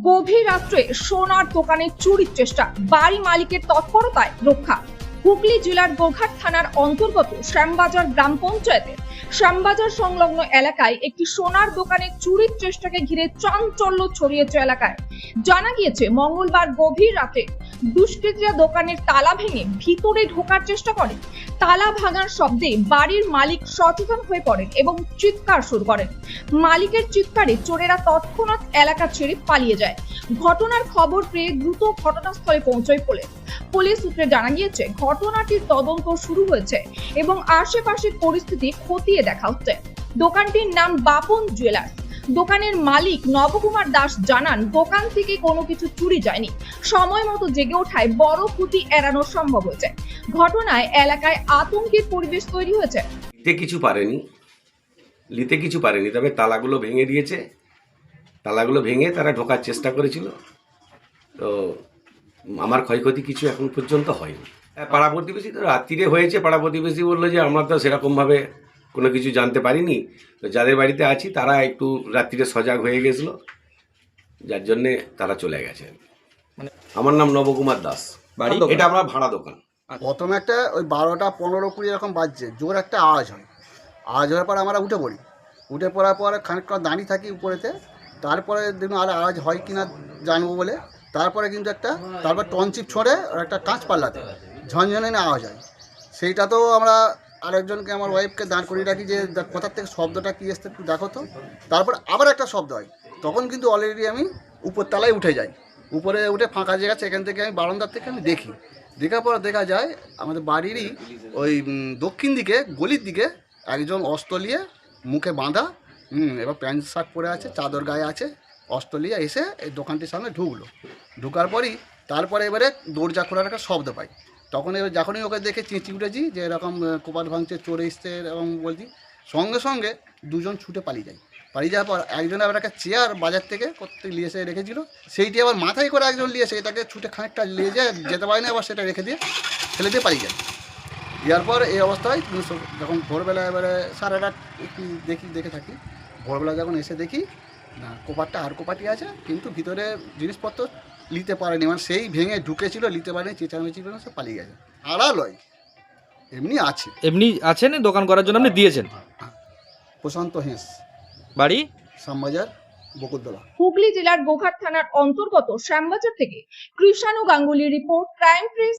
গভীর রাত্রে সোনার দোকানে চুরির চেষ্টা, বাড়ি মালিকের তৎপরতায় রক্ষা। হুগলি জেলার গোঘাট থানার অন্তর্গত শ্যামবাজার গ্রাম পঞ্চায়েতের শ্যামবাজার সংলগ্ন এলাকায় একটি সোনার দোকানে চুরির চেষ্টাকে ঘিরে চাঞ্চল্য ছড়িয়েছে এলাকায়। জানা গিয়েছে মঙ্গলবার গভীর রাতে দুষ্কৃতীরা দোকানের তালা ভেঙে ভিতরে ঢোকার চেষ্টা করে। তালা ভাঙার শব্দে বাড়ির মালিক সচেতন হয়ে পড়েন এবং চিৎকার শুরু করেন। মালিকের চিৎকারে চোরেরা তৎক্ষণাৎ এলাকা ছেড়ে পালিয়ে যায়। ঘটনার খবর পেয়ে দ্রুত ঘটনাস্থলে পৌঁছয় পুলিশ। পুলিশ সূত্রে জানা গিয়েছে ঘটনাটির তদন্ত শুরু হয়েছে এবং আশেপাশের পরিস্থিতি খতিয়ে দেখা হচ্ছে। দোকানটির নাম বাপন জুয়েলার্স। দোকানের মালিক নবকুমার দাস জানান, দোকান থেকে কোনো কিছু চুরি যায়নি। সময় মতো জেগে ওঠায় বড় ক্ষতি এড়ানো সম্ভব হয়েছে। ঘটনায় এলাকায় আতঙ্কের পরিবেশ তৈরি হয়েছে। লিতে কিছু পারেনি, তবে তালাগুলো ভেঙে দিয়েছে। তালাগুলো ভেঙে তারা ঢোকার চেষ্টা করেছিল। তো আমার ক্ষয়ক্ষতি কিছু এখন পর্যন্ত হয়নি। পাড়া প্রতিবেশী তো রাত্রিরে হয়েছে। পাড়া প্রতিবেশী বললো যে আমরা তো সেরকমভাবে কোনো কিছু জানতে পারিনি। তো যাদের বাড়িতে আছি তারা একটু রাত্রিরে সজাগ হয়ে গেছিলো, যার জন্যে তারা চলে গেছে। মানে আমার নাম নবকুমার দাস। বাড়ি এটা আমরা ভাড়া দোকান। প্রথমে একটা ওই 12টা 15-20 এরকম বাজছে, জোর একটা আওয়াজ হয়। আওয়াজ হওয়ার পর আমরা উঠে পড়ি। উঠে পড়ার পর খানিকটা দাঁড়িয়ে থাকি উপরেতে। তারপরে দেখুন আর আওয়াজ হয় কি না জানবো বলে তারপরে কিন্তু তারপর টনচিপ ছড়ে আর একটা কাঁচ পাল্লাতে ঝনঝনে আওয়াজ হয়। সেইটা তো আমরা আরেকজনকে, আমার ওয়াইফকে দাঁড় করিয়ে রাখি যে কোথার থেকে শব্দটা কী এসছে একটু দেখো তো। তারপর আবার একটা শব্দ হয়। তখন কিন্তু অলরেডি আমি উপরতলায় উঠে যাই। উপরে উঠে ফাঁকা জায়গা, সেখান থেকে আমি বারান্দার থেকে আমি দেখি। দেখার পর দেখা যায় আমাদের বাড়িরই ওই দক্ষিণ দিকে গলির দিকে একজন অস্ত্র নিয়ে মুখে বাঁধা, এবার প্যান্ট শার্ট পরে আছে, চাদর গায়ে আছে, অস্ত্র নিয়ে এসে এই দোকানটির সামনে ঢুকলো। ঢুকার পরই তারপরে এবারে দরজা খোলার একটা শব্দ পাই। তখন এবার যখনই ওকে দেখে চেঁচি উঠেছি যে এরকম কোপাট ভাঙছে, চোর এসছে এবং বলছি, সঙ্গে সঙ্গে দুজন ছুটে পালিয়ে যায়। পালিয়ে যাওয়ার পর একজন আবার একটা চেয়ার বাজার থেকে কোথায় নিয়ে এসে রেখেছিল, সেইটি আবার মাথায় করে একজন নিয়ে এসে এটাকে ছুটে খানিকটা নিয়ে যায়, যেতে পারে না, আবার সেটা রেখে দিয়ে ফেলে দিয়ে পালিয়ে যায়। দেওয়ার পর এই অবস্থায় যখন ভোরবেলা এবারে 8:30 একটু দেখে থাকি। ভোরবেলা যখন এসে দেখি না, কোপারটা আর কোপাটি আছে, কিন্তু ভিতরে জিনিসপত্র নিতে পারেনি, মানে সেই ভেঙে ঢুকেছিল, নিতে পারেনি, চেঁচামেচি করে সে পালিয়ে গেছে। আড়ালয় এমনি আছে, এমনি আছেন দোকান করার জন্য আপনি দিয়েছেন। প্রশান্ত হেঁস, বাড়ি শ্যামবাজার, বকুলতলা। হুগলি জেলার গোঘাট থানার অন্তর্গত শ্যামবাজার থেকে কৃষাণু গাঙ্গুলির রিপোর্ট, ক্রাইম প্রেস।